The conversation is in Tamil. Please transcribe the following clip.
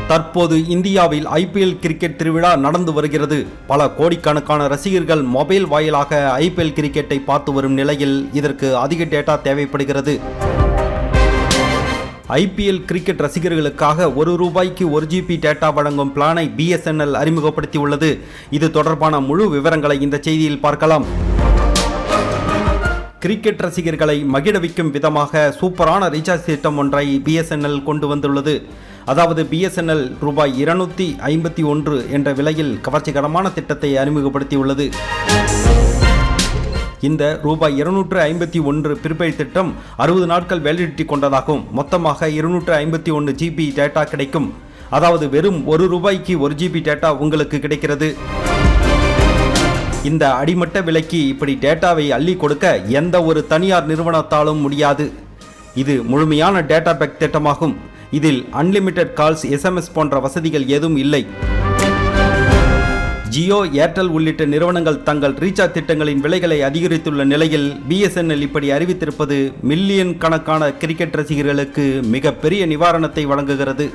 தற்போது இந்தியாவில் ஐபிஎல் கிரிக்கெட் திருவிழா நடந்து வருகிறது. பல கோடிக்கணக்கான ரசிகர்கள் மொபைல் வாயிலாக ஐபிஎல் கிரிக்கெட்டை பார்த்து வரும் நிலையில் இதற்கு அதிக டேட்டா தேவைப்படுகிறது. ஐபிஎல் கிரிக்கெட் ரசிகர்களுக்காக ₹1 1 GB டேட்டா வழங்கும் பிளானை BSNL அறிமுகப்படுத்தியுள்ளது. இது தொடர்பான முழு விவரங்களை இந்த செய்தியில் பார்க்கலாம். கிரிக்கெட் ரசிகர்களை மகிழ்விக்கும் விதமாக சூப்பரான ரீசார்ஜ் திட்டம் ஒன்றை BSNL கொண்டு வந்துள்ளது. அதாவது BSNL ₹251 என்ற விலையில் கவர்ச்சிகரமான திட்டத்தை அறிமுகப்படுத்தியுள்ளது. இந்த ₹251 ப்ரீபெய்ட் திட்டம் 60 நாட்கள் வேலிடிட்டி கொண்டதாகும். மொத்தமாக 251 GB டேட்டா கிடைக்கும். அதாவது வெறும் ₹1 1 GB டேட்டா உங்களுக்கு கிடைக்கிறது. இந்த அடிமட்ட விலைக்கு இப்படி டேட்டாவை அள்ளி கொடுக்க எந்த ஒரு தனியார் நிறுவனத்தாலும் முடியாது. இது முழுமையான டேட்டா பேக் திட்டமாகும். இதில் அன்லிமிட்டெட் கால்ஸ், SMS போன்ற வசதிகள் ஏதும் இல்லை. ஜியோ, ஏர்டெல் உள்ளிட்ட நிறுவனங்கள் தங்கள் ரீசார்ஜ் திட்டங்களின் விலைகளை அதிகரித்துள்ள நிலையில் BSNL இப்படி அறிவித்திருப்பது மில்லியன் கணக்கான கிரிக்கெட் ரசிகர்களுக்கு மிகப்பெரிய நிவாரணத்தை வழங்குகிறது.